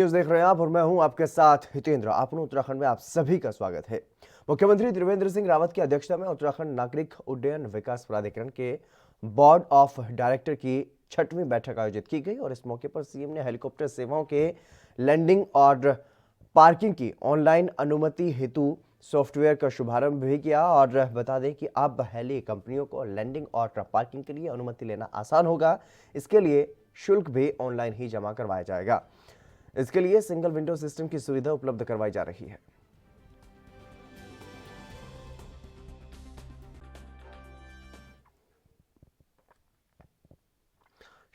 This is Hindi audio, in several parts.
न्यूज़ देख रहे हैं आप और मैं हूं आपके साथ हितेंद्र। आपनो उत्तराखंड में आप सभी का स्वागत है। मुख्यमंत्री त्रिवेंद्र सिंह रावत की अध्यक्षता में उत्तराखंड नागरिक उड्डयन विकास प्राधिकरण के बोर्ड ऑफ डायरेक्टर की 6वीं बैठक आयोजित की गई और इस मौके पर सीएम ने हेलीकॉप्टर सेवाओं के लैंडिंग और पार्किंग की ऑनलाइन अनुमति हेतु सॉफ्टवेयर का शुभारंभ भी किया। और बता दें कि अब हेली कंपनियों को लैंडिंग और पार्किंग के लिए अनुमति लेना आसान होगा। इसके लिए शुल्क भी ऑनलाइन ही जमा करवाया जाएगा। इसके लिए सिंगल विंडो सिस्टम की सुविधा उपलब्ध करवाई जा रही है।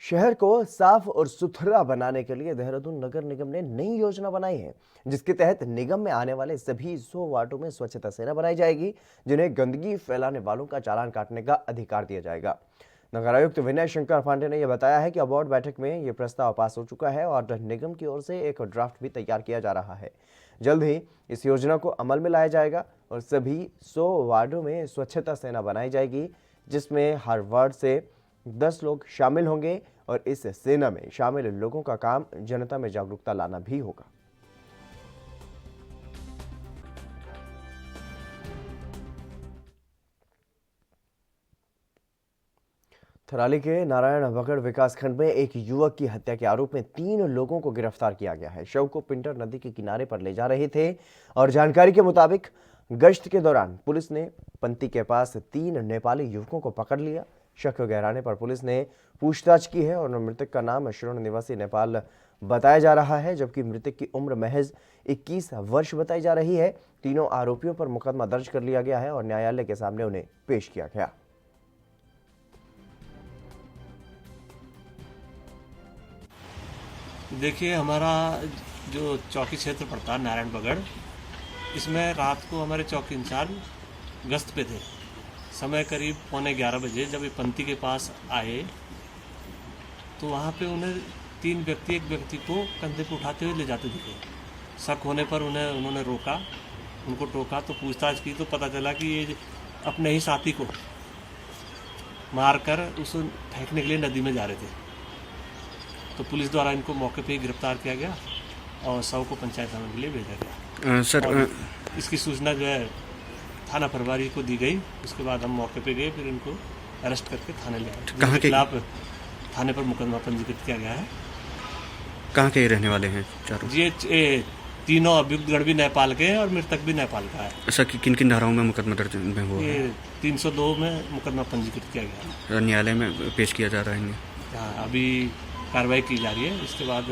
शहर को साफ और सुथरा बनाने के लिए देहरादून नगर निगम ने नई योजना बनाई है, जिसके तहत निगम में आने वाले सभी 100 वार्डों में स्वच्छता सेना बनाई जाएगी, जिन्हें गंदगी फैलाने वालों का चालान काटने का अधिकार दिया जाएगा। नगर आयुक्त विनय शंकर पांडे ने यह बताया है कि बोर्ड बैठक में यह प्रस्ताव पास हो चुका है और निगम की ओर से एक ड्राफ्ट भी तैयार किया जा रहा है। जल्द ही इस योजना को अमल में लाया जाएगा और सभी 100 वार्डों में स्वच्छता सेना बनाई जाएगी, जिसमें हर वार्ड से 10 लोग शामिल होंगे और इस सेना में शामिल लोगों का काम जनता में जागरूकता लाना भी होगा। थराली के नारायण बगड़ विकासखंड में एक युवक की हत्या के आरोप में 3 लोगों को गिरफ्तार किया गया है। शव को पिंटर नदी के किनारे पर ले जा रहे थे और जानकारी के मुताबिक गश्त के दौरान पुलिस ने पंती के पास 3 नेपाली युवकों को पकड़ लिया। शक गहराने पर पुलिस ने पूछताछ की है और मृतक का नाम श्रोण निवासी नेपाल बताया जा रहा है, जबकि मृतक की उम्र महज 21 वर्ष बताई जा रही है। तीनों आरोपियों पर मुकदमा दर्ज कर लिया गया है और न्यायालय के सामने उन्हें पेश किया गया। देखिए, हमारा जो चौकी क्षेत्र पड़ता है नारायण बगड़, इसमें रात को हमारे चौकी इंचार्ज गश्त पे थे। समय करीब 11:15 बजे जब ये पंती के पास आए तो वहाँ पे उन्हें 3 व्यक्ति एक व्यक्ति को कंधे पे उठाते हुए ले जाते दिखे। शक होने पर उन्होंने रोका, उनको टोका तो पूछताछ की तो पता चला कि ये अपने ही साथी को मारकर उसे फेंकने के लिए नदी में जा रहे थे। तो पुलिस द्वारा इनको मौके पे ही गिरफ्तार किया गया और शव को पंचायत थाने के लिए भेजा गया। सर, इसकी सूचना जो है थाना प्रभारी को दी गई। उसके बाद हम मौके पे गए, फिर इनको अरेस्ट करके थाने ले आए। कहाँ के खिलाफ थाने पर मुकदमा पंजीकृत किया गया है। कहाँ के रहने वाले हैं चारों? ये तीनों अभियुक्तगण भी नेपाल के हैं और मृतक भी नेपाल का है। ऐसा कि किन किन धाराओं में मुकदमा दर्ज हुआ है? ये 302 में मुकदमा पंजीकृत किया गया है। न्यायालय में पेश किया जा रहा है इन्हें? हाँ, अभी कार्रवाई की जा रही है। इसके बाद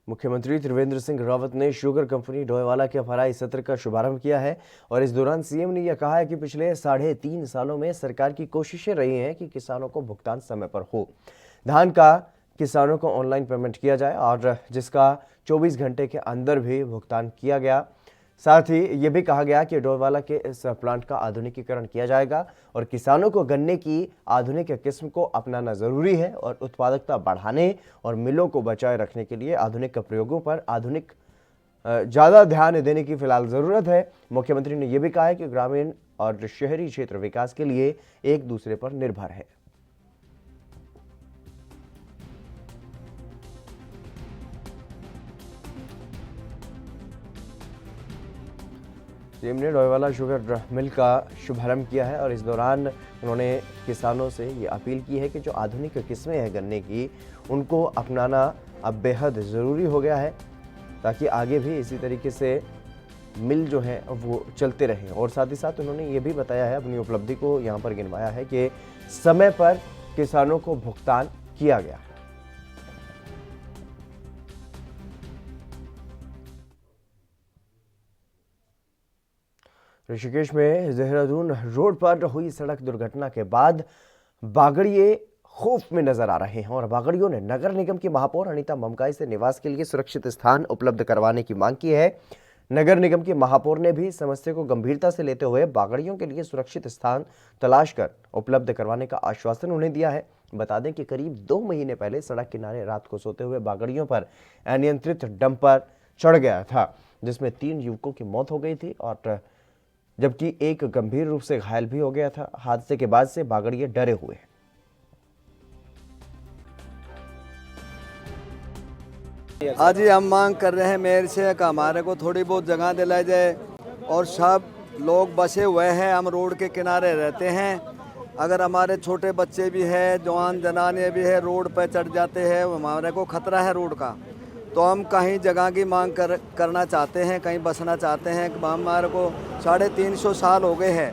मुख्यमंत्री त्रिवेंद्र सिंह रावत ने शुगर कंपनी डोईवाला के भराई सत्र का शुभारंभ किया है और इस दौरान सीएम ने यह कहा है कि पिछले 3.5 सालों में सरकार की कोशिशें रही हैं कि किसानों को भुगतान समय पर हो, धान का किसानों को ऑनलाइन पेमेंट किया जाए और जिसका 24 घंटे के अंदर भी भुगतान किया गया। साथ ही ये भी कहा गया कि डोईवाला के इस प्लांट का आधुनिकीकरण किया जाएगा और किसानों को गन्ने की आधुनिक किस्म को अपनाना जरूरी है और उत्पादकता बढ़ाने और मिलों को बचाए रखने के लिए आधुनिक प्रयोगों पर ज़्यादा ध्यान देने की फिलहाल ज़रूरत है। मुख्यमंत्री ने यह भी कहा है कि ग्रामीण और शहरी क्षेत्र विकास के लिए एक दूसरे पर निर्भर है। सीएम ने डोईवाला शुगर मिल का शुभारंभ किया है और इस दौरान उन्होंने किसानों से ये अपील की है कि जो आधुनिक किस्में हैं गन्ने की, उनको अपनाना अब बेहद ज़रूरी हो गया है ताकि आगे भी इसी तरीके से मिल जो है वो चलते रहें। और साथ ही साथ उन्होंने ये भी बताया है, अपनी उपलब्धि को यहाँ पर गिनवाया है कि समय पर किसानों को भुगतान किया गया। ऋषिकेश में देहरादून रोड पर हुई सड़क दुर्घटना के बाद बागड़िए खौफ में नजर आ रहे हैं और बागड़ियों ने नगर निगम की महापौर अनीता ममकाई से निवास के लिए सुरक्षित स्थान उपलब्ध करवाने की मांग की है। नगर निगम की महापौर ने भी समस्या को गंभीरता से लेते हुए बागड़ियों के लिए सुरक्षित स्थान तलाश कर उपलब्ध करवाने का आश्वासन उन्हें दिया है। बता दें कि करीब 2 महीने पहले सड़क किनारे रात को सोते हुए बागड़ियों पर अनियंत्रित डंपर चढ़ गया था, जिसमें 3 युवकों की मौत हो गई थी और जबकि एक गंभीर रूप से घायल भी हो गया था। हादसे के बाद से बागड़िए डरे हुए हैं। आज ही हम मांग कर रहे हैं मेयर से कि हमारे को थोड़ी बहुत जगह दिलाई जाए और सब लोग बसे हुए हैं, हम रोड के किनारे रहते हैं। अगर हमारे छोटे बच्चे भी हैं, जवान जनाने भी है, रोड पर चढ़ जाते हैं, हमारे को खतरा है रोड का। तो हम कहीं जगह की मांग करना चाहते हैं, कहीं बसना चाहते हैं। हमारे को 350 साल हो गए हैं,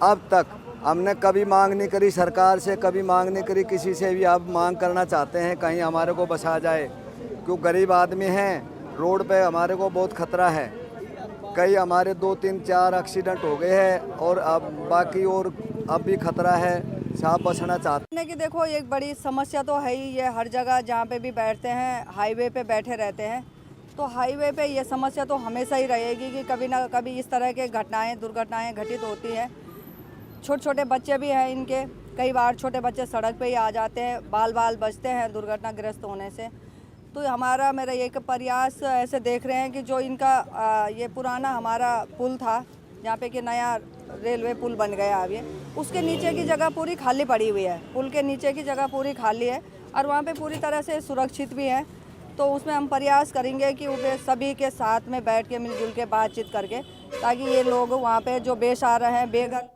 अब तक हमने कभी मांग नहीं करी सरकार से, कभी मांग नहीं करी किसी से भी। अब मांग करना चाहते हैं कहीं हमारे को बसा जाए, क्यों गरीब आदमी हैं, रोड पे हमारे को बहुत खतरा है। कई हमारे 2, 3, 4 एक्सीडेंट हो गए हैं और अब बाकी और अब भी खतरा है। साफ बसना चाहते हैं कि देखो एक बड़ी समस्या तो है ही, ये हर जगह जहाँ पे भी बैठते हैं हाईवे पे बैठे रहते हैं, तो हाईवे पे ये समस्या तो हमेशा ही रहेगी कि कभी ना कभी इस तरह के दुर्घटनाएं घटित होती हैं। छोटे छोटे बच्चे भी हैं इनके, कई बार छोटे बच्चे सड़क पे ही आ जाते हैं, बाल बचते हैं दुर्घटनाग्रस्त होने से। तो मेरा एक प्रयास ऐसे देख रहे हैं कि जो इनका ये पुराना हमारा पुल था, जहाँ पे कि नया रेलवे पुल बन गया अब ये, उसके नीचे की जगह पूरी खाली पड़ी हुई है। पुल के नीचे की जगह पूरी खाली है और वहाँ पे पूरी तरह से सुरक्षित भी है। तो उसमें हम प्रयास करेंगे कि वे सभी के साथ में बैठ के मिलजुल के बातचीत करके, ताकि ये लोग वहाँ पे जो बेसहारा हैं, बेघर।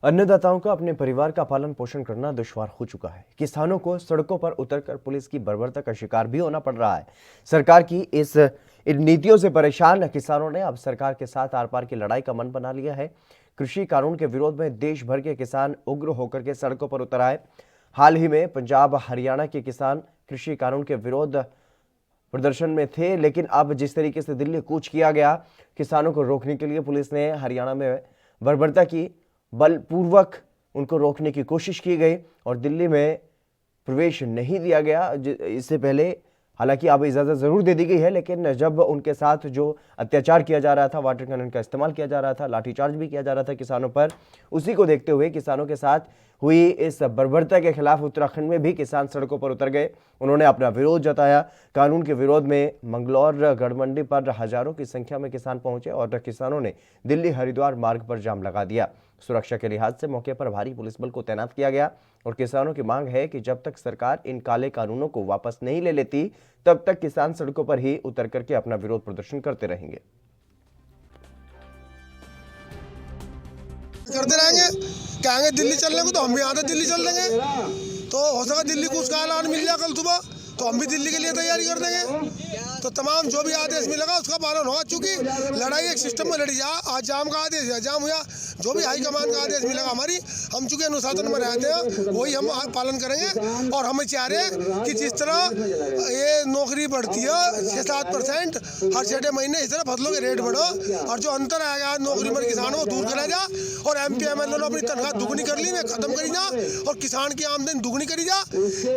अन्नदाताओं का अपने परिवार का पालन पोषण करना दुश्वार हो चुका है। किसानों को सड़कों पर उतरकर पुलिस की बर्बरता का शिकार भी होना पड़ रहा है। सरकार की इन नीतियों से परेशान किसानों ने अब सरकार के साथ आर पार की लड़ाई का मन बना लिया है। कृषि कानून के विरोध में देश भर के किसान उग्र होकर के सड़कों पर उतर आए। हाल ही में पंजाब हरियाणा के किसान कृषि कानून के विरोध प्रदर्शन में थे, लेकिन अब जिस तरीके से दिल्ली कूच किया गया, किसानों को रोकने के लिए पुलिस ने हरियाणा में बर्बरता की, बलपूर्वक उनको रोकने की कोशिश की गई और दिल्ली में प्रवेश नहीं दिया गया। इससे पहले हालांकि अब इजाज़त ज़रूर दे दी गई है, लेकिन जब उनके साथ जो अत्याचार किया जा रहा था, वाटर कैनन का इस्तेमाल किया जा रहा था, लाठीचार्ज भी किया जा रहा था किसानों पर, उसी को देखते हुए किसानों के साथ हुई इस बर्बरता के खिलाफ उत्तराखंड में भी किसान सड़कों पर उतर गए। उन्होंने अपना विरोध जताया। कानून के विरोध में मंगलौर गढ़मंडी पर हजारों की संख्या में किसान पहुंचे और किसानों ने दिल्ली हरिद्वार मार्ग पर जाम लगा दिया। सुरक्षा के लिहाज से मौके पर भारी पुलिस बल को तैनात किया गया और किसानों की मांग है कि जब तक सरकार इन काले कानूनों को वापस नहीं ले लेती, तब तक किसान सड़कों पर ही उतर करके अपना विरोध प्रदर्शन करते रहेंगे। कहेंगे दिल्ली चलने को, तो हम भी यहाँ से दिल्ली चल देंगे। तो हो सका दिल्ली को उसका ऐलान मिल जाए कल सुबह, तो हम भी दिल्ली के लिए तैयारी कर देंगे। तो तमाम जो भी आदेश मिलेगा उसका पालन होगा, चूंकि लड़ाई एक सिस्टम में लड़ी जा। आज जाम का आदेश है, जाम हुआ, जो भी हाईकमान का आदेश मिलेगा हमारी, हम चूंकि अनुशासन में रहते हैं वही हम पालन करेंगे। और हमें चाह रहे हैं कि जिस तरह ये नौकरी बढ़ती है 6-7% हर 6 महीने, इस तरह फसलों के रेट बढ़ो और जो अंतर आएगा नौकरी में किसानों को दूर करा जा। और MP MLA ने अपनी तनख्वाह दुगनी कर ली, खत्म करी जा और किसान की आमदनी दुगनी करी जा।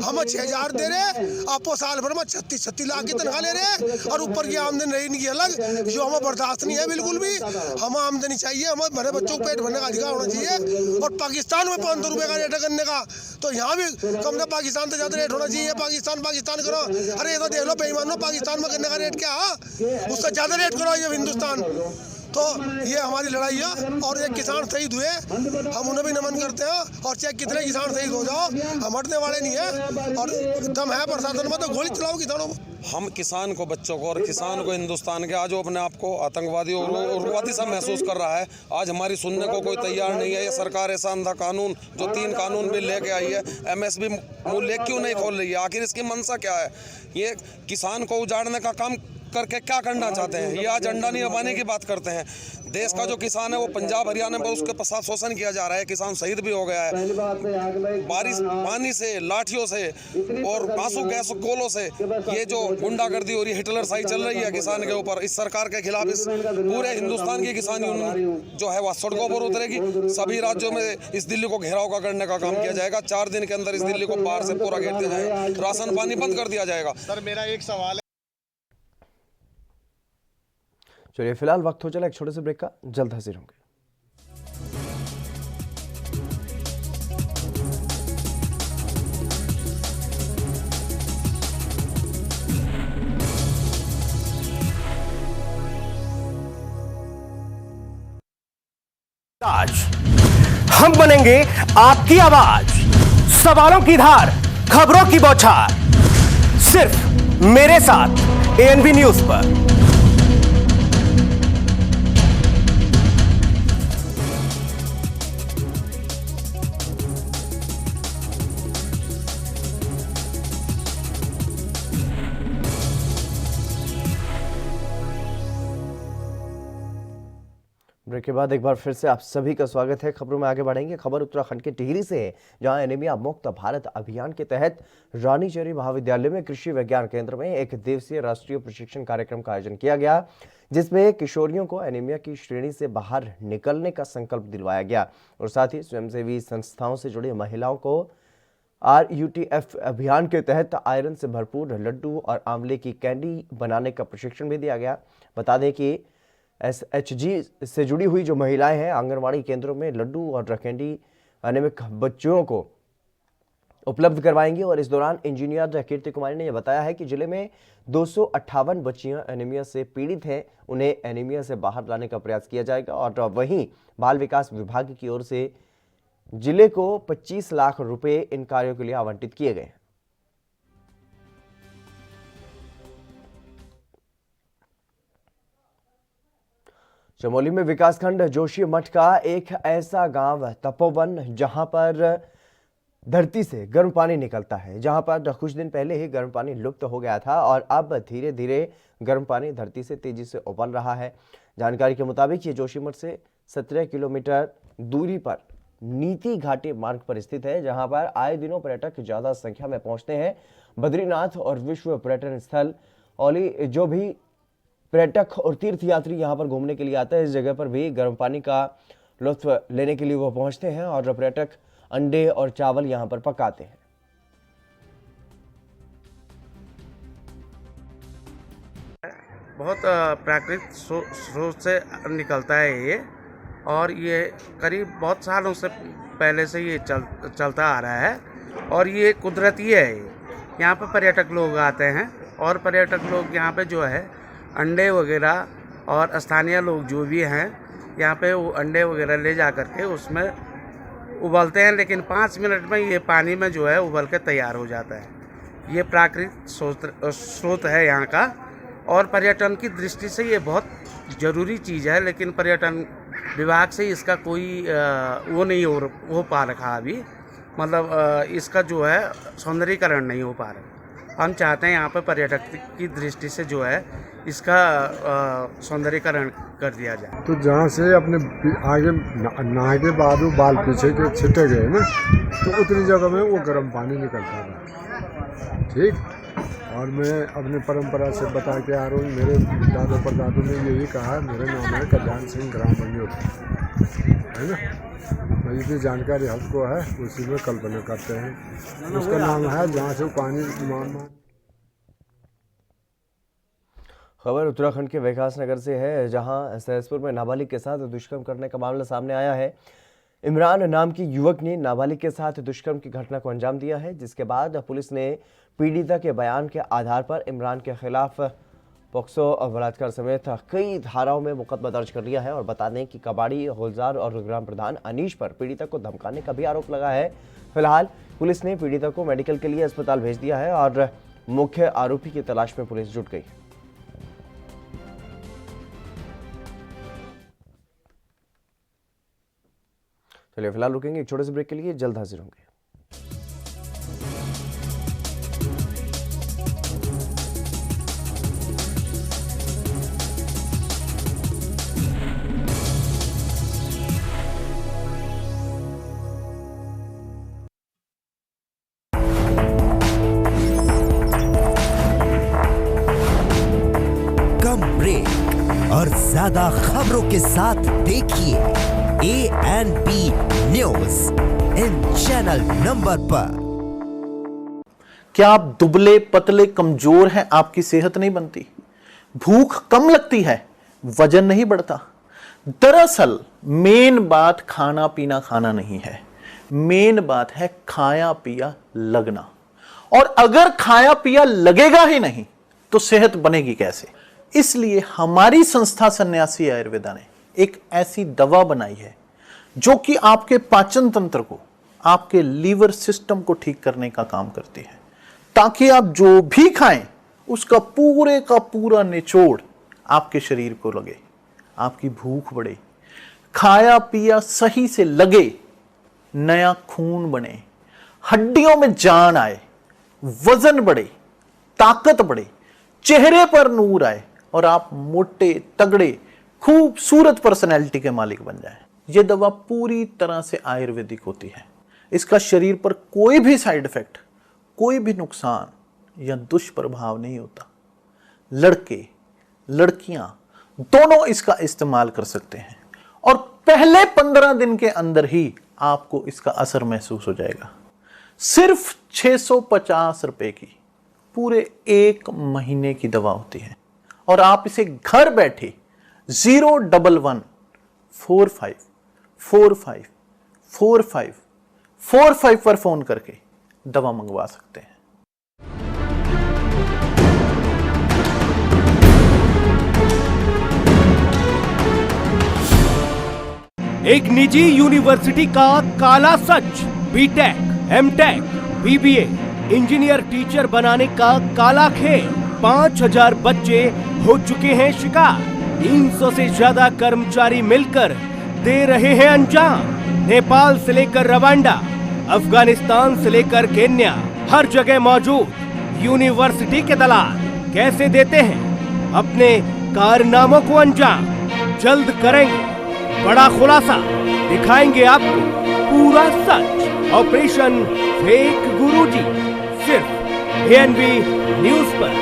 हम 6,000 दे रहे, आपको साल भर में 36 लाख की तनख्वाह ले रहे हैं और ऊपर की आमदनी रही इनकी अलग, जो हमें बर्दाश्त नहीं है बिल्कुल भी। हमें आमदनी चाहिए, हमें भरे बच्चों को पेट भरने का अधिकार होना चाहिए। और पाकिस्तान में 500 रुपए का रेट करने का, तो यहाँ भी कम से पाकिस्तान से ज्यादा रेट होना चाहिए। पाकिस्तान करो, अरे ये तो देख लो बेईमानो, पाकिस्तान में करने का रेट क्या है, उससे ज्यादा रेट करो ये हिंदुस्तान। तो ये हमारी लड़ाई है और एक किसान शहीद हुए, हम उन्हें भी नमन करते हैं। और चाहे कितने किसान शहीद हो जाओ, हम हटने वाले नहीं है और दम है प्रशासन में तो गोली चलाओ किसानों में। हम किसान को, बच्चों को और किसान को, हिंदुस्तान के आज वो अपने आप को आतंकवादी और उग्रवादी सा महसूस कर रहा है। आज हमारी सुनने को कोई तैयार नहीं है। ये सरकार ऐसा अंधा कानून, जो 3 कानून बिल लेके आई है, MSP मूल्य क्यों नहीं खोल रही है? आखिर इसकी मंशा क्या है? ये किसान को उजाड़ने का काम करके क्या करना चाहते हैं? ये आज अंडा नहीं दबाने की बात करते हैं। देश का जो किसान है वो पंजाब हरियाणा में उसके साथ शोषण किया जा रहा है, किसान शहीद भी हो गया है। बारिश पानी से, लाठियों से और आंसू गैस गोलों से ये जो गुंडागर्दी और ये हिटलर शाही चल रही है किसान के ऊपर, इस सरकार के खिलाफ इस पूरे हिंदुस्तान की किसान यूनियन जो है वह सड़कों पर उतरेगी। सभी राज्यों में इस दिल्ली को घेराव करने का काम किया जाएगा। 4 दिन के अंदर इस दिल्ली को बाहर से पूरा घेर दिया जाएगा, राशन पानी बंद कर दिया जाएगा। सर मेरा एक सवाल है। चलिए फिलहाल वक्त हो चला एक छोटे से ब्रेक का, जल्द हाजिर होंगे। आज हम बनेंगे आपकी आवाज, सवालों की धार, खबरों की बौछार, सिर्फ मेरे साथ एएनबी न्यूज पर। ब्रेक के बाद एक बार फिर से आप सभी का स्वागत है। खबरों में आगे बढ़ेंगे। खबर उत्तराखंड के टिहरी से है, जहां एनीमिया मुक्त भारत अभियान के तहत रानीचरी महाविद्यालय में कृषि विज्ञान केंद्र में एक दिवसीय राष्ट्रीय प्रशिक्षण कार्यक्रम का आयोजन किया गया, जिसमें किशोरियों को एनीमिया की श्रेणी से बाहर निकलने का संकल्प दिलवाया गया और साथ ही स्वयंसेवी संस्थाओं से जुड़ी महिलाओं को RUTF अभियान के तहत आयरन से भरपूर लड्डू और आंवले की कैंडी बनाने का प्रशिक्षण भी दिया गया। बता दें कि SHG से जुड़ी हुई जो महिलाएं हैं, आंगनवाड़ी केंद्रों में लड्डू और कैंडी अनेमिक बच्चों को उपलब्ध करवाएंगी और इस दौरान इंजीनियर कीर्ति कुमारी ने यह बताया है कि जिले में 258 बच्चियां एनीमिया से पीड़ित हैं। उन्हें एनीमिया से बाहर लाने का प्रयास किया जाएगा और वहीं बाल विकास विभाग की ओर से जिले को 25 लाख रुपए इन कार्यों के लिए आवंटित किए गए। चमोली में विकासखंड जोशी मठ का एक ऐसा गांव तपोवन जहां पर धरती से गर्म पानी निकलता है, जहां पर कुछ दिन पहले ही गर्म पानी लुप्त हो गया था और अब धीरे धीरे गर्म पानी धरती से तेजी से उबल रहा है। जानकारी के मुताबिक ये जोशी मठ से 17 किलोमीटर दूरी पर नीति घाटी मार्ग पर स्थित है, जहां पर आए दिनों पर्यटक ज्यादा संख्या में पहुंचते हैं। बद्रीनाथ और विश्व पर्यटन स्थल औली जो भी पर्यटक और तीर्थयात्री यहां पर घूमने के लिए आते हैं, इस जगह पर भी गर्म पानी का लुत्फ लेने के लिए वो पहुंचते हैं और पर्यटक अंडे और चावल यहां पर पकाते हैं। बहुत प्राकृतिक स्रोत से निकलता है ये, और ये करीब बहुत सालों से पहले से ये चलता आ रहा है और ये कुदरती है। यहाँ पर पर्यटक लोग आते हैं और पर्यटक लोग यहाँ पे जो है अंडे वगैरह और स्थानीय लोग जो भी हैं यहाँ पे वो अंडे वगैरह ले जा करके उसमें उबलते हैं, लेकिन 5 मिनट में ये पानी में जो है उबल के तैयार हो जाता है। ये प्राकृतिक स्रोत है यहाँ का और पर्यटन की दृष्टि से ये बहुत ज़रूरी चीज़ है, लेकिन पर्यटन विभाग से इसका कोई वो नहीं हो पा रखा अभी, मतलब इसका जो है सौंदर्यीकरण नहीं हो पा रहा। हम चाहते हैं यहाँ पर पर्यटक की दृष्टि से जो है इसका सौंदर्यीकरण कर दिया जाए। तो जहाँ से अपने आगे नहाए के बाद वो बाल पीछे के छिटे गए ना, तो उतनी जगह में वो गर्म पानी निकलता था। ठीक, और मैं अपनी परंपरा से बता के आ रहा हूँ, मेरे दादा परदादों ने यही कहा, मेरा नाम है कल्याण सिंह ग्राम बंजोर, है ना। जितनी जानकारी हमको है उसी में कल्पना करते हैं। उसका नाम है जहाँ से पानी। खबर उत्तराखंड के विकासनगर से है, जहां सहसपुर में नाबालिग के साथ दुष्कर्म करने का मामला सामने आया है। इमरान नाम की युवक ने नाबालिग के साथ दुष्कर्म की घटना को अंजाम दिया है, जिसके बाद पुलिस ने पीड़िता के बयान के आधार पर इमरान के खिलाफ पॉक्सो और बलात्कार समेत कई धाराओं में मुकदमा दर्ज कर लिया है। और बता दें कि कबाड़ी, हौलदार और ग्राम प्रधान अनीश पर पीड़िता को धमकाने का भी आरोप लगा है। फिलहाल पुलिस ने पीड़िता को मेडिकल के लिए अस्पताल भेज दिया है और मुख्य आरोपी की तलाश में पुलिस जुट गई। चलिए फिलहाल रुकेंगे एक छोटे से ब्रेक के लिए, जल्द हाजिर होंगे। कम ब्रेक और ज्यादा खबरों के साथ देखिए ANB news in channel number पर। क्या आप दुबले पतले कमजोर हैं, आपकी सेहत नहीं बनती, भूख कम लगती है, वजन नहीं बढ़ता? दरअसल मेन बात खाना पीना खाना नहीं है, मेन बात है खाया पिया लगना। और अगर खाया पिया लगेगा ही नहीं तो सेहत बनेगी कैसे? इसलिए हमारी संस्था सन्यासी आयुर्वेदा ने एक ऐसी दवा बनाई है जो कि आपके पाचन तंत्र को, आपके लीवर सिस्टम को ठीक करने का काम करती है, ताकि आप जो भी खाएं उसका पूरे का पूरा निचोड़ आपके शरीर को लगे, आपकी भूख बढ़े, खाया पिया सही से लगे, नया खून बने, हड्डियों में जान आए, वजन बढ़े, ताकत बढ़े, चेहरे पर नूर आए और आप मोटे तगड़े खूबसूरत पर्सनैलिटी के मालिक बन जाएं। यह दवा पूरी तरह से आयुर्वेदिक होती है। इसका शरीर पर कोई भी साइड इफेक्ट, कोई भी नुकसान या दुष्प्रभाव नहीं होता। लड़के लड़कियां दोनों इसका इस्तेमाल कर सकते हैं और पहले 15 दिन के अंदर ही आपको इसका असर महसूस हो जाएगा। सिर्फ 650 रुपए की पूरे 1 महीने की दवा होती है और आप इसे घर बैठे 01145454545 पर फोन करके दवा मंगवा सकते हैं। एक निजी यूनिवर्सिटी का काला सच, BTech, MTech, BBA, engineer teacher बनाने का काला खेल। 5000 बच्चे हो चुके हैं शिकार। 300 से ज्यादा कर्मचारी मिलकर दे रहे हैं अंजाम। नेपाल से लेकर रवांडा, अफगानिस्तान से लेकर केन्या, हर जगह मौजूद यूनिवर्सिटी के दलाल कैसे देते हैं अपने कारनामों को अंजाम। जल्द करेंगे बड़ा खुलासा, दिखाएंगे आपको पूरा सच। ऑपरेशन फेक गुरुजी, सिर्फ एएनबी न्यूज पर।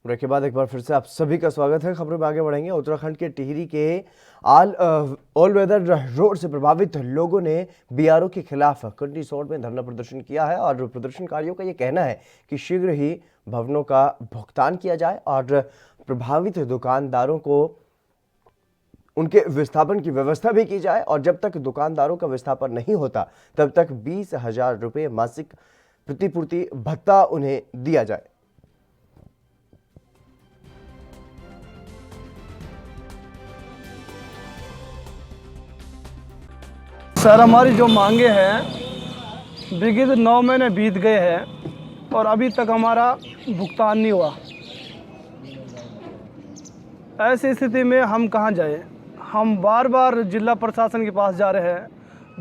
ब्रेक के बाद एक बार फिर से आप सभी का स्वागत है। खबरों में आगे बढ़ेंगे। उत्तराखंड के टिहरी के ऑल वेदर रोड से प्रभावित लोगों ने बीआरओ के खिलाफ कंडी सौड़ में धरना प्रदर्शन किया है और प्रदर्शनकारियों का यह कहना है कि शीघ्र ही भवनों का भुगतान किया जाए और प्रभावित दुकानदारों को उनके विस्थापन की व्यवस्था भी की जाए और जब तक दुकानदारों का विस्थापन नहीं होता तब तक 20,000 रुपये मासिक प्रतिपूर्ति भत्ता उन्हें दिया जाए। सर, हमारी जो मांगे हैं विगत 9 महीने बीत गए हैं और अभी तक हमारा भुगतान नहीं हुआ। ऐसी स्थिति में हम कहां जाएं? हम बार बार जिला प्रशासन के पास जा रहे हैं।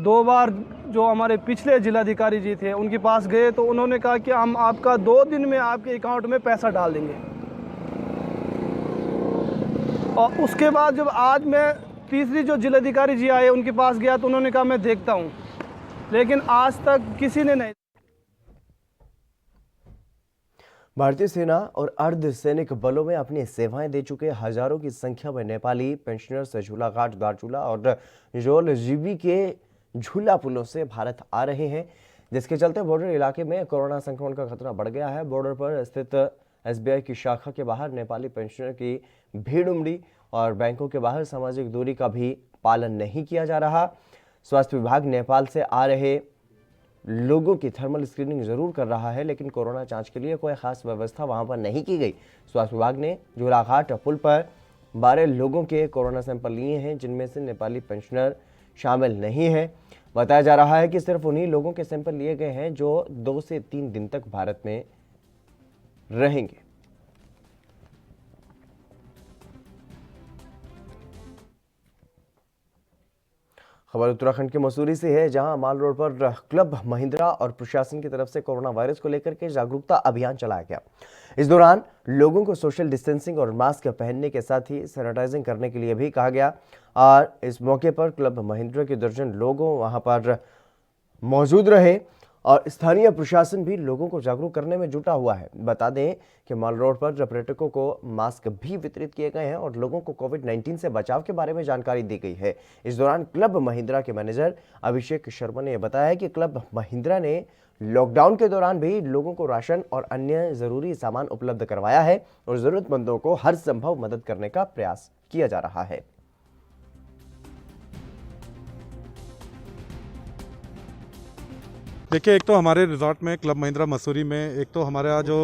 2 बार जो हमारे पिछले जिलाधिकारी जी थे उनके पास गए तो उन्होंने कहा कि हम आपका 2 दिन में आपके अकाउंट में पैसा डाल देंगे। और उसके बाद जब आज मैं तीसरी जो जिलाधिकारी जी आए उनके पास गया तो उन्होंने कहा मैं देखता हूं, लेकिन आज तक किसी ने नहीं। भारतीय सेना और अर्धसैनिक बलों में अपनी सेवाएं दे चुके हजारों की संख्या में नेपाली पेंशनर्स झूलाघाट, दारचूला और जोल जीबी के झूला पुलों से भारत आ रहे हैं, जिसके चलते बॉर्डर इलाके में कोरोना संक्रमण का खतरा बढ़ गया है। बॉर्डर पर स्थित एसबीआई की शाखा के बाहर नेपाली पेंशनर की भीड़ उमड़ी और बैंकों के बाहर सामाजिक दूरी का भी पालन नहीं किया जा रहा। स्वास्थ्य विभाग नेपाल से आ रहे लोगों की थर्मल स्क्रीनिंग जरूर कर रहा है, लेकिन कोरोना जांच के लिए कोई खास व्यवस्था वहां पर नहीं की गई। स्वास्थ्य विभाग ने झूलाघाट पुल पर 12 लोगों के कोरोना सैंपल लिए हैं, जिनमें से नेपाली पेंशनर शामिल नहीं है। बताया जा रहा है कि सिर्फ उन्हीं लोगों के सैंपल लिए गए हैं जो 2 से 3 दिन तक भारत में रहेंगे। खबर उत्तराखंड के मसूरी से है, जहां माल रोड पर क्लब महिंद्रा और प्रशासन की तरफ से कोरोना वायरस को लेकर के जागरूकता अभियान चलाया गया। इस दौरान लोगों को सोशल डिस्टेंसिंग और मास्क पहनने के साथ ही सैनिटाइजिंग करने के लिए भी कहा गया और इस मौके पर क्लब महिंद्रा के दर्जन लोगों वहां पर मौजूद रहे और स्थानीय प्रशासन भी लोगों को जागरूक करने में जुटा हुआ है। बता दें कि माल रोड पर पर्यटकों को मास्क भी वितरित किए गए हैं और लोगों को कोविड-19 से बचाव के बारे में जानकारी दी गई है। इस दौरान क्लब महिंद्रा के मैनेजर अभिषेक शर्मा ने बताया कि क्लब महिंद्रा ने लॉकडाउन के दौरान भी लोगों को राशन और अन्य जरूरी सामान उपलब्ध करवाया है और जरूरतमंदों को हर संभव मदद करने का प्रयास किया जा रहा है। देखिए, एक तो हमारे रिजॉर्ट में क्लब महिंद्रा मसूरी में एक तो हमारा जो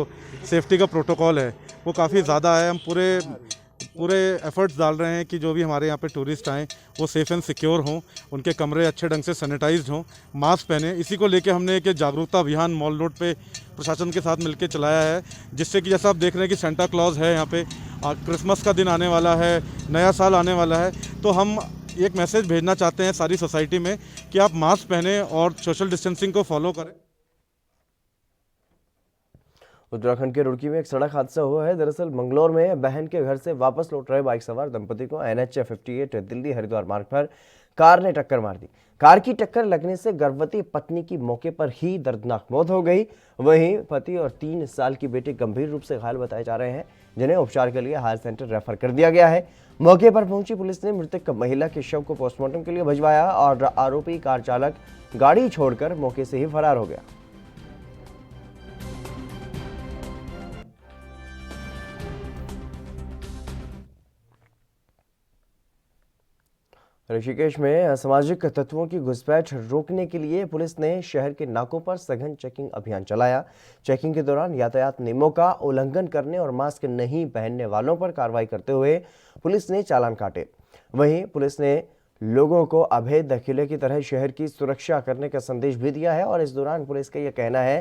सेफ्टी का प्रोटोकॉल है वो काफ़ी ज़्यादा है। हम पूरे एफर्ट्स डाल रहे हैं कि जो भी हमारे यहाँ पे टूरिस्ट आएँ वो सेफ़ एंड सिक्योर हों, उनके कमरे अच्छे ढंग से सैनिटाइज्ड हों, मास्क पहने। इसी को लेके हमने एक जागरूकता अभियान मॉल रोड पे प्रशासन के साथ मिलकर चलाया है, जिससे कि जैसा आप देख रहे हैं कि सेंटा क्लॉज है यहाँ पे, क्रिसमस का दिन आने वाला है, नया साल आने वाला है, तो हम एक मैसेज भेजना चाहते हैं सारी सोसाइटी में कि आप मास्क पहने और सोशल डिस्टेंसिंग को फॉलो करें। उत्तराखंड के रुड़की में एक सड़क हादसा हुआ है। दरअसल मंगलौर में बहन के घर से वापस लौट रहे बाइक सवार दंपति को NH 58 दिल्ली हरिद्वार मार्ग पर कार ने टक्कर मार दी। कार की टक्कर लगने से गर्भवती पत्नी की मौके पर ही दर्दनाक मौत हो गई। वहीं पति और 3 साल की बेटी गंभीर रूप से घायल बताए जा रहे हैं, जिन्हें उपचार के लिए हायर सेंटर रेफर कर दिया गया है। मौके पर पहुंची पुलिस ने मृतक महिला के शव को पोस्टमार्टम के लिए भिजवाया और आरोपी कार चालक गाड़ी छोड़कर मौके से ही फरार हो गया। ऋषिकेश में असामाजिक तत्वों की घुसपैठ रोकने के लिए पुलिस ने शहर के नाकों पर सघन चेकिंग अभियान चलाया। चेकिंग के दौरान यातायात नियमों का उल्लंघन करने और मास्क नहीं पहनने वालों पर कार्रवाई करते हुए पुलिस ने चालान काटे। वहीं पुलिस ने लोगों को अवैध किले की तरह शहर की सुरक्षा करने का संदेश भी दिया है और इस दौरान पुलिस का यह कहना है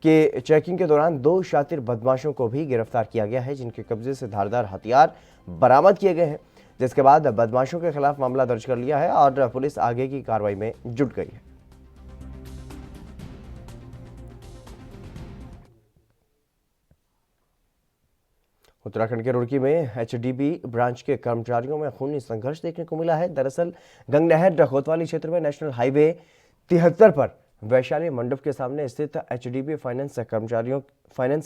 कि चेकिंग के दौरान 2 शातिर बदमाशों को भी गिरफ्तार किया गया है, जिनके कब्जे से धारदार हथियार बरामद किए गए हैं, जिसके बाद बदमाशों के खिलाफ मामला दर्ज कर लिया है और पुलिस आगे की कार्रवाई में जुट गई है। उत्तराखंड के रुड़की में HDB ब्रांच के कर्मचारियों में खूनी संघर्ष देखने को मिला है। दरअसल गंगनहर कोतवाली क्षेत्र में नेशनल हाईवे 73 पर वैशाली मंडप के सामने स्थित HDB फाइनेंस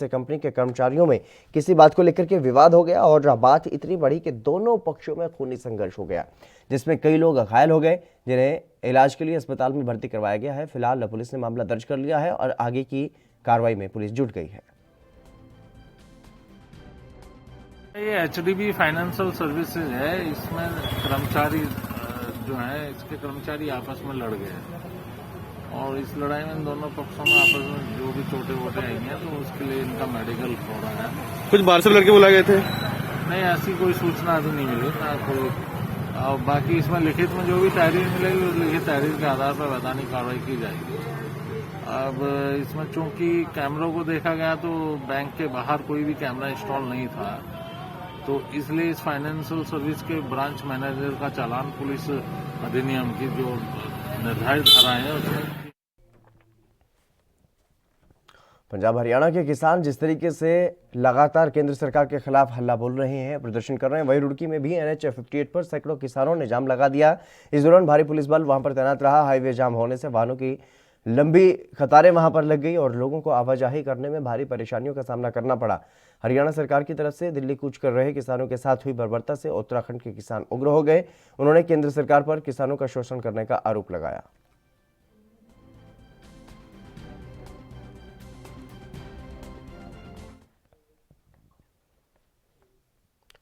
कंपनी के कर्मचारियों में किसी बात को लेकर के विवाद हो गया और बात इतनी बड़ी कि दोनों पक्षों में खूनी संघर्ष हो गया, जिसमें कई लोग घायल हो गए, जिन्हें इलाज के लिए अस्पताल में भर्ती करवाया गया है। फिलहाल पुलिस ने मामला दर्ज कर लिया है और आगे की कार्रवाई में पुलिस जुट गई है। ये HDB फाइनेंशियल सर्विसेज है, इसमें कर्मचारी जो है इसके कर्मचारी आपस में लड़ गए और इस लड़ाई में दोनों पक्षों में आपस में जो भी चोटें वोटें आई हैं तो उसके लिए इनका मेडिकल हो रहा है। कुछ बाहर से लड़के बुलाए गए थे? नहीं, ऐसी कोई सूचना अभी नहीं मिली ना कोई। और बाकी इसमें लिखित में जो भी तहरीर मिलेगी उस लिखित तहरीर के आधार पर वैधानिक कार्रवाई की जाएगी। अब इसमें चूंकि कैमरों को देखा गया तो बैंक के बाहर कोई भी कैमरा इंस्टॉल नहीं था, तो इसलिए इस फाइनेंशियल सर्विस के ब्रांच मैनेजर का चालान पुलिस अधिनियम की जो निर्धारित धाराएं हैं उसमें। पंजाब हरियाणा के किसान जिस तरीके से लगातार केंद्र सरकार के खिलाफ हल्ला बोल रहे हैं, प्रदर्शन कर रहे हैं, वहीं रुड़की में भी NH 58 पर सैकड़ों किसानों ने जाम लगा दिया। इस दौरान भारी पुलिस बल वहां पर तैनात रहा। हाईवे जाम होने से वाहनों की लंबी कतारें वहां पर लग गई और लोगों को आवाजाही करने में भारी परेशानियों का सामना करना पड़ा। हरियाणा सरकार की तरफ से दिल्ली कूच कर रहे किसानों के साथ हुई बर्बरता से उत्तराखंड के किसान उग्र हो गए। उन्होंने केंद्र सरकार पर किसानों का शोषण करने का आरोप लगाया।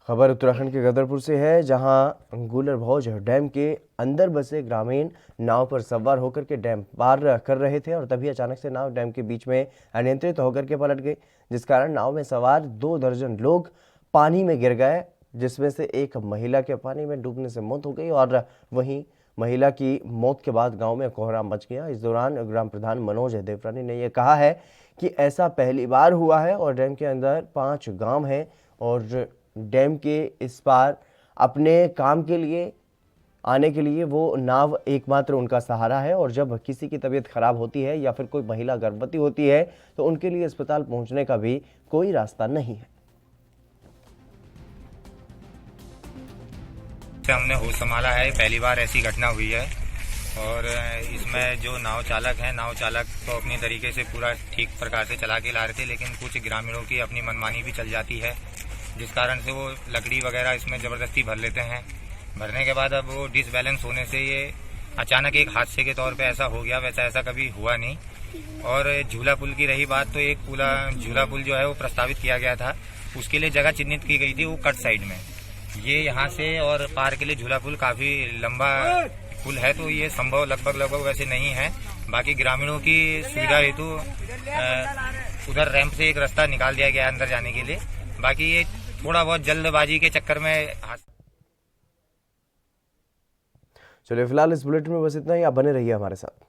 खबर उत्तराखंड के गदरपुर से है, जहां गूलर भौज डैम के अंदर बसे ग्रामीण नाव पर सवार होकर के डैम पार कर रहे थे और तभी अचानक से नाव डैम के बीच में अनियंत्रित होकर के पलट गई, जिस कारण नाव में सवार 2 दर्जन लोग पानी में गिर गए, जिसमें से एक महिला के पानी में डूबने से मौत हो गई और वहीं महिला की मौत के बाद गांव में कोहराम मच गया। इस दौरान ग्राम प्रधान मनोज देवरानी ने यह कहा है कि ऐसा पहली बार हुआ है और डैम के अंदर 5 गांव हैं और डैम के इस पार अपने काम के लिए आने के लिए वो नाव एकमात्र उनका सहारा है और जब किसी की तबीयत खराब होती है या फिर कोई महिला गर्भवती होती है तो उनके लिए अस्पताल पहुंचने का भी कोई रास्ता नहीं है। हमने होश संभाला है, पहली बार ऐसी घटना हुई है और इसमें जो नाव चालक तो अपनी तरीके से पूरा ठीक प्रकार से चला के ला रहे थे, लेकिन कुछ ग्रामीणों की अपनी मनमानी भी चल जाती है, जिस कारण से वो लकड़ी वगैरह इसमें ज़बरदस्ती भर लेते हैं। भरने के बाद अब वो डिसबैलेंस होने से ये अचानक एक हादसे के तौर पे ऐसा हो गया, वैसा ऐसा कभी हुआ नहीं। और झूला पुल की रही बात, तो एक झूला पुल जो है वो प्रस्तावित किया गया था, उसके लिए जगह चिन्हित की गई थी वो कट साइड में। ये यहाँ से और पार के लिए झूला पुल काफ़ी लंबा पुल है, तो ये संभव लगभग वैसे नहीं है, बाकी ग्रामीणों की सुविधा हेतु उधर रैंप से एक रास्ता निकाल दिया गया है अंदर जाने के लिए। बाकी ये थोड़ा बहुत जल्दबाजी के चक्कर में चलिए फिलहाल इस बुलेटिन में बस इतना ही। आप बने रहिए हमारे साथ।